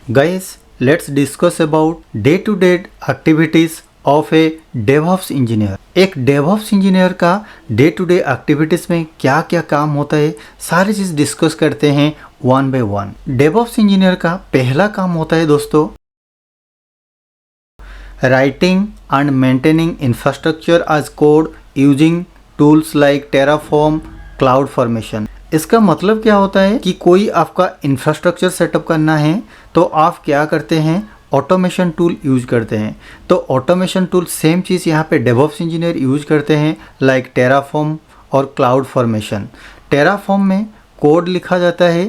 Guys, let's discuss about day-to-day activities of a DevOps engineer. एक DevOps engineer का day to day activities में क्या क्या काम होता है, सारी चीज़ डिस्कस करते हैं one by one. DevOps engineer का पहला काम होता है दोस्तों, writing and maintaining infrastructure as code using tools like Terraform, cloud formation. इसका मतलब क्या होता है कि कोई आपका इंफ्रास्ट्रक्चर सेटअप करना है तो आप क्या करते हैं, ऑटोमेशन टूल यूज करते हैं। तो ऑटोमेशन टूल सेम चीज़ यहाँ पे डेवऑप्स इंजीनियर यूज करते हैं, लाइक टेराफॉर्म और क्लाउड फॉर्मेशन। टेराफॉर्म में कोड लिखा जाता है,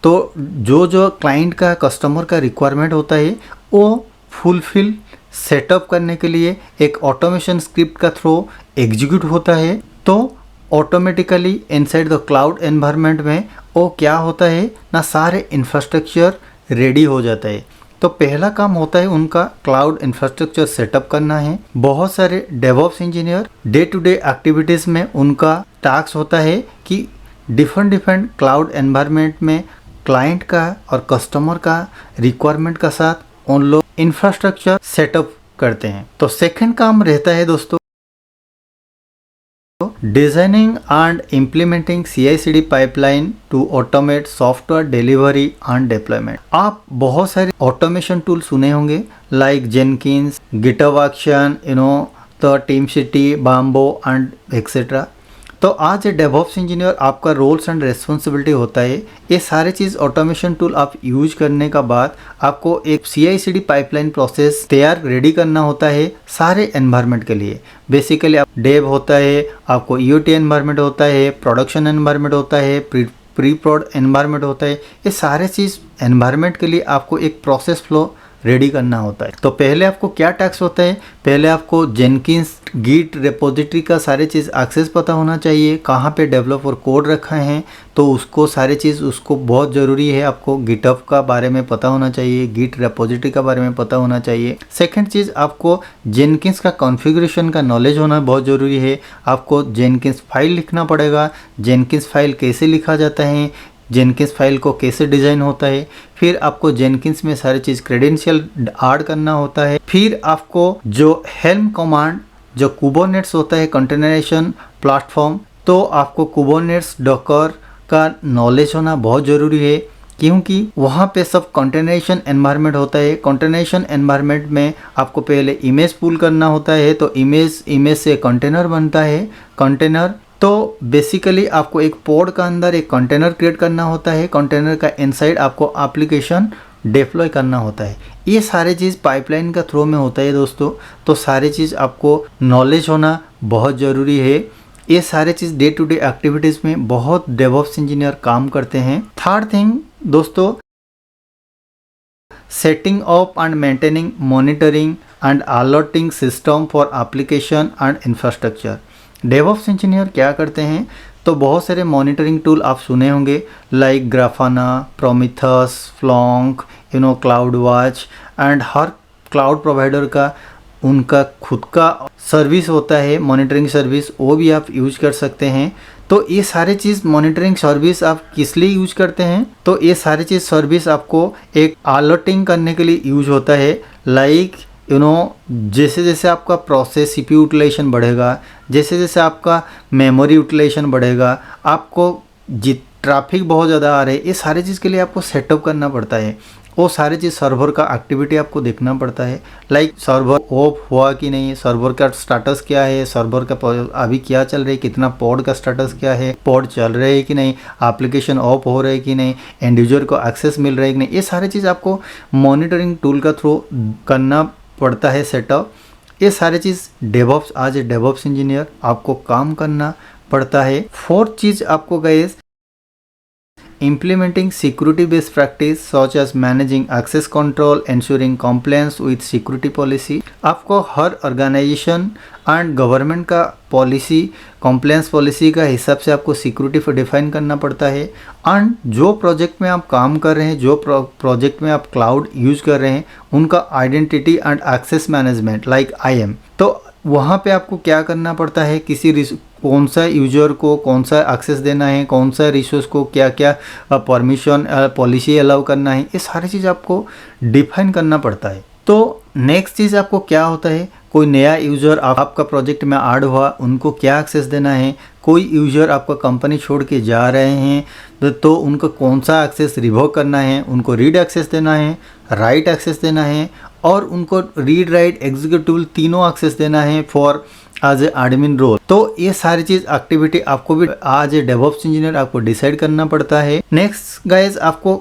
तो जो क्लाइंट का, कस्टमर का रिक्वायरमेंट होता है वो फुलफिल सेटअप करने के लिए एक ऑटोमेशन स्क्रिप्ट का थ्रू एग्जीक्यूट होता है। तो automatically inside the cloud environment में वो क्या होता है ना, सारे इंफ्रास्ट्रक्चर रेडी हो जाता है। तो पहला काम होता है उनका क्लाउड इंफ्रास्ट्रक्चर सेटअप करना है। बहुत सारे DevOps engineer day to day activities में उनका टास्क होता है कि डिफरेंट क्लाउड एनवायरनमेंट में क्लाइंट का और कस्टमर का रिक्वायरमेंट का साथ उन लोग इंफ्रास्ट्रक्चर सेटअप करते हैं। तो सेकंड काम रहता है दोस्तों, designing and implementing CI/CD pipeline to automate software delivery and deployment. आप बहुत सारे ऑटोमेशन टूल सुने होंगे, like Jenkins, GitHub action, the TeamCity, Bamboo and etcetera. तो आज ए डेवऑप्स इंजीनियर आपका रोल्स एंड रेस्पॉन्सिबिलिटी होता है, ये सारे चीज़ ऑटोमेशन टूल आप यूज करने का बाद आपको एक CI/CD पाइपलाइन प्रोसेस तैयार रेडी करना होता है सारे एनवायरनमेंट के लिए। बेसिकली आप डेव होता है, आपको EOT एनवायरनमेंट होता है, प्रोडक्शन एनवायरनमेंट होता है, प्री प्रोड एनवायरनमेंट होता है। ये सारे चीज़ एनवायरनमेंट के लिए आपको एक प्रोसेस फ्लो रेडी करना होता है। तो पहले आपको क्या टैक्स होता है, पहले आपको जेनकिंस, गिट रेपोजिटरी का सारे चीज़ एक्सेस पता होना चाहिए, कहाँ पे डेवलपर कोड रखा है तो उसको सारे चीज़ उसको बहुत ज़रूरी है। आपको गिटहब का बारे में पता होना चाहिए, गिट रेपोजिटरी का बारे में पता होना चाहिए। सेकंड चीज़, आपको जेनकिंस का कॉन्फ़िगरेशन का नॉलेज होना बहुत ज़रूरी है। आपको जेनकिंस फाइल लिखना पड़ेगा, जेनकिंस फाइल कैसे लिखा जाता है, जेनकिंस फाइल को कैसे डिज़ाइन होता है। फिर आपको जेनकिंस में सारी चीज़ क्रेडेंशियल ऐड करना होता है। फिर आपको जो हेल्म कमांड, जो कुबरनेट्स होता है कंटेनराइजेशन प्लेटफॉर्म, तो आपको कुबरनेट्स, डॉकर का नॉलेज होना बहुत ज़रूरी है, क्योंकि वहाँ पे सब कंटेनराइजेशन एनवायरनमेंट होता है। कंटेनराइजेशन एनवायरनमेंट में आपको पहले इमेज पुल करना होता है, तो इमेज से कंटेनर बनता है। कंटेनर तो बेसिकली आपको एक पोड का अंदर एक कंटेनर क्रिएट करना होता है, कंटेनर का इनसाइड आपको एप्लीकेशन डिप्लॉय करना होता है। ये सारे चीज़ पाइपलाइन का थ्रू में होता है दोस्तों। तो सारी चीज़ आपको नॉलेज होना बहुत ज़रूरी है। ये सारे चीज़ डे टू डे एक्टिविटीज़ में बहुत डेवऑप्स इंजीनियर काम करते हैं। थर्ड थिंग दोस्तों, setting up and maintaining, monitoring and alerting system for application and infrastructure. DevOps engineer क्या करते हैं, तो बहुत सारे मॉनिटरिंग टूल आप सुने होंगे, like Grafana, Prometheus, Splunk, CloudWatch. And हर क्लाउड प्रोवाइडर का उनका खुद का सर्विस होता है, मॉनिटरिंग सर्विस, वो भी आप यूज कर सकते हैं। तो ये सारे चीज़ मॉनिटरिंग सर्विस आप किस लिए यूज करते हैं, तो ये सारी चीज़ सर्विस आपको एक अलर्टिंग करने के लिए यूज होता है। लाइक जैसे जैसे आपका प्रोसेस CPU यूटिलाइजेशन बढ़ेगा, जैसे जैसे आपका मेमोरी यूटिलाइजेशन बढ़ेगा, आपको ट्रैफिक बहुत ज़्यादा आ रहा है, ये सारी चीज़ के लिए आपको सेटअप करना पड़ता है। वो सारी चीज़ सर्वर का एक्टिविटी आपको देखना पड़ता है, लाइक सर्वर ऑफ हुआ कि नहीं, सर्वर का स्टेटस क्या है, सर्वर का अभी क्या चल रहा है, कितना पॉड का स्टेटस क्या है, पॉड चल रहे है कि नहीं, एप्लीकेशन ऑफ हो रहा है कि नहीं, एंड यूजर को एक्सेस मिल रहा है कि नहीं। ये सारी चीज़ आपको मॉनिटरिंग टूल का थ्रू करना पड़ता है सेटअप। ये सारी चीज़ डेवऑप्स, आज डेवऑप्स इंजीनियर आपको काम करना पड़ता है। फोर्थ चीज़ आपको guys, implementing security based practice such as managing access control, ensuring compliance with security policy। आपको हर ऑर्गेनाइजेशन एंड गवर्नमेंट का पॉलिसी, कॉम्प्लायंस पॉलिसी का हिसाब से आपको सिक्योरिटी को डिफाइन करना पड़ता है। एंड जो प्रोजेक्ट में आप काम कर रहे हैं, जो प्रोजेक्ट में आप क्लाउड यूज कर रहे हैं, उनका identity and access management like IAM, तो वहाँ पे आपको क्या करना पड़ता है, कौन सा यूजर को कौन सा एक्सेस देना है, कौन सा रिसोर्स को क्या क्या परमिशन पॉलिसी अलाउ करना है, ये सारी चीज़ आपको डिफाइन करना पड़ता है। तो नेक्स्ट चीज़ आपको क्या होता है, कोई नया यूज़र आपका प्रोजेक्ट में ऐड हुआ, उनको क्या एक्सेस देना है, कोई यूज़र आपका कंपनी छोड़ के जा रहे हैं तो उनको कौन सा एक्सेस रिवोक करना है, उनको रीड एक्सेस देना है, राइट एक्सेस देना है, और उनको रीड राइट एग्जीक्यूटिव तीनों एक्सेस देना है for as a admin role. तो ये सारी चीज़ एक्टिविटी आपको भी एज ए डेवऑप्स इंजीनियर आपको डिसाइड करना पड़ता है। नेक्स्ट गाइज, आपको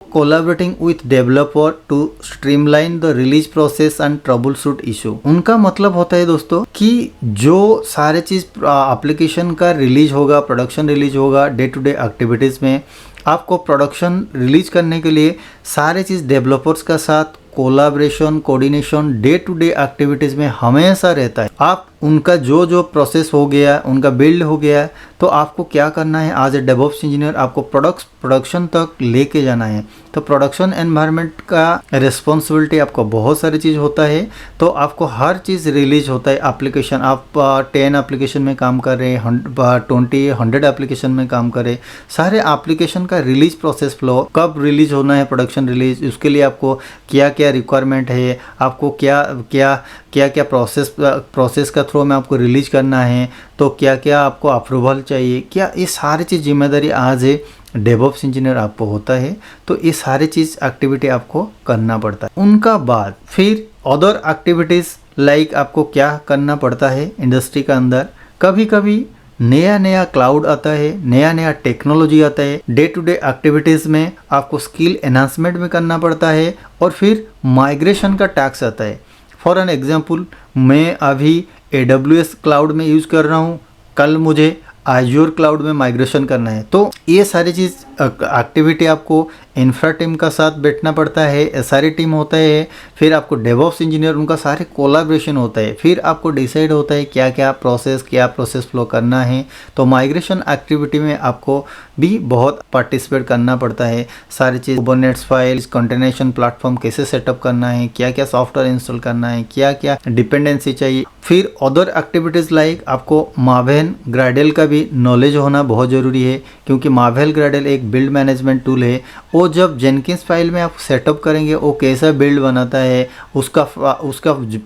collaborating with developer to streamline the release process and troubleshoot issue. उनका मतलब होता है दोस्तों कि जो सारे चीज़ एप्लीकेशन का रिलीज होगा, प्रोडक्शन रिलीज होगा, डे टू डे एक्टिविटीज़ में आपको प्रोडक्शन रिलीज करने के लिए सारे चीज़ डेवलपर्स का साथ collaboration, coordination day to day activities में हमेशा रहता है। आप उनका जो जो प्रोसेस हो गया, उनका बिल्ड हो गया, तो आपको क्या करना है एज ए डेवऑप्स इंजीनियर, आपको प्रोडक्शन तक लेके जाना है। तो प्रोडक्शन एनवायरनमेंट का रिस्पॉन्सिबिलिटी आपको बहुत सारी चीज़ होता है। तो आपको हर चीज़ रिलीज होता है। एप्लीकेशन आप 10 एप्लीकेशन में काम कर रहे हैं, 100 एप्लीकेशन में काम कर रहे हैं, सारे एप्लीकेशन का रिलीज प्रोसेस फ्लो, कब रिलीज होना है प्रोडक्शन रिलीज, उसके लिए आपको क्या क्या रिक्वायरमेंट है, आपको क्या क्या प्रोसेस का थ्रू में आपको रिलीज करना है, तो क्या क्या आपको अप्रूवल चाहिए, क्या ये सारी चीज़ जिम्मेदारी आज है डेवऑप्स इंजीनियर आपको होता है। तो ये सारी चीज़ एक्टिविटी आपको करना पड़ता है। उनका बाद फिर अदर एक्टिविटीज़ लाइक आपको क्या करना पड़ता है इंडस्ट्री का अंदर, कभी कभी नया नया क्लाउड आता है, नया नया टेक्नोलॉजी आता है, डे टू डे एक्टिविटीज़ में आपको स्किल एनहांसमेंट भी करना पड़ता है, और फिर माइग्रेशन का टैक्स आता है। फॉर एन एग्जांपल, मैं अभी AWS क्लाउड में यूज़ कर रहा हूँ, कल मुझे आज़ूर क्लाउड में माइग्रेशन करना है। तो ये सारी चीज़ एक्टिविटी आपको इंफ्रा टीम का साथ बैठना पड़ता है, SRE टीम होता है, फिर आपको डेवऑप्स इंजीनियर उनका सारे कोलैबोरेशन होता है, फिर आपको डिसाइड होता है क्या क्या प्रोसेस फ्लो करना है। तो माइग्रेशन एक्टिविटी में आपको भी बहुत पार्टिसिपेट करना पड़ता है। सारी चीज़ कुबरनेट्स फाइल्स, कंटेनेशन प्लेटफॉर्म कैसे सेटअप करना है, क्या क्या सॉफ्टवेयर इंस्टॉल करना है, क्या क्या डिपेंडेंसी चाहिए। फिर अदर एक्टिविटीज़ लाइक आपको मावेन ग्राइडल का भी नॉलेज होना बहुत ज़रूरी है, क्योंकि मावेल ग्राइडल एक बिल्ड मैनेजमेंट टूल है। वो जब जेनकिंस फाइल में आप सेटअप करेंगे, वो कैसा बिल्ड बनाता है, उसका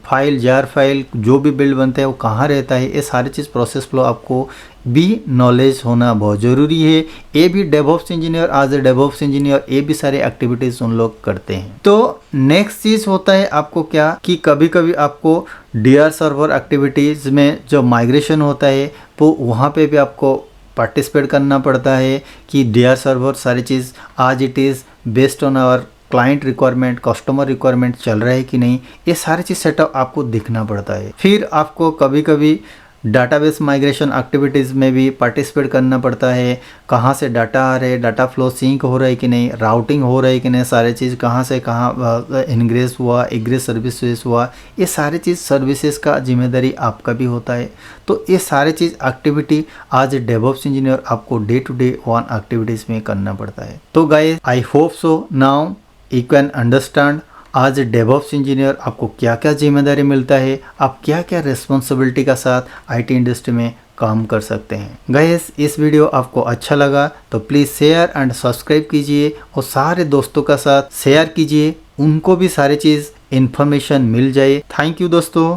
फाइल जार फाइल जो भी बिल्ड बनता है वो कहाँ रहता है, ये सारी चीज़ प्रोसेस फ्लो आपको भी नॉलेज होना बहुत ज़रूरी है। ये भी DevOps engineer as a DevOps engineer ये भी सारे एक्टिविटीज़ उन लोग करते हैं। तो नेक्स्ट चीज़ होता है आपको क्या कि कभी कभी आपको DR सर्वर एक्टिविटीज़ में जो माइग्रेशन होता है वो वहाँ पे भी आपको पार्टिसिपेट करना पड़ता है कि DR सर्वर सारी चीज़ as it is based on our client requirement, customer requirement चल रहा है कि नहीं, ये सारी चीज़ सेटअप आपको देखना पड़ता है। फिर आपको कभी कभी डाटाबेस माइग्रेशन एक्टिविटीज़ में भी पार्टिसिपेट करना पड़ता है। कहाँ से डाटा आ रहे, डाटा फ्लो सिंक हो रहा है कि नहीं, राउटिंग हो रहा है कि नहीं, सारी चीज़ कहाँ से कहाँ इनग्रेस हुआ, एग्रेस सर्विसेज हुआ, ये सारी चीज़ सर्विसेज का जिम्मेदारी आपका भी होता है। तो ये सारी चीज़ activity as a DevOps engineer आपको day to day one activities में करना पड़ता है। तो guys, I hope so now you can understand as DevOps engineer आपको क्या क्या जिम्मेदारी मिलता है, आप क्या क्या रिस्पॉन्सिबिलिटी का साथ IT इंडस्ट्री में काम कर सकते हैं। गाइस, इस वीडियो आपको अच्छा लगा तो प्लीज़ शेयर एंड सब्सक्राइब कीजिए और सारे दोस्तों का साथ शेयर कीजिए, उनको भी सारी चीज़ इन्फॉर्मेशन मिल जाए। थैंक यू दोस्तों।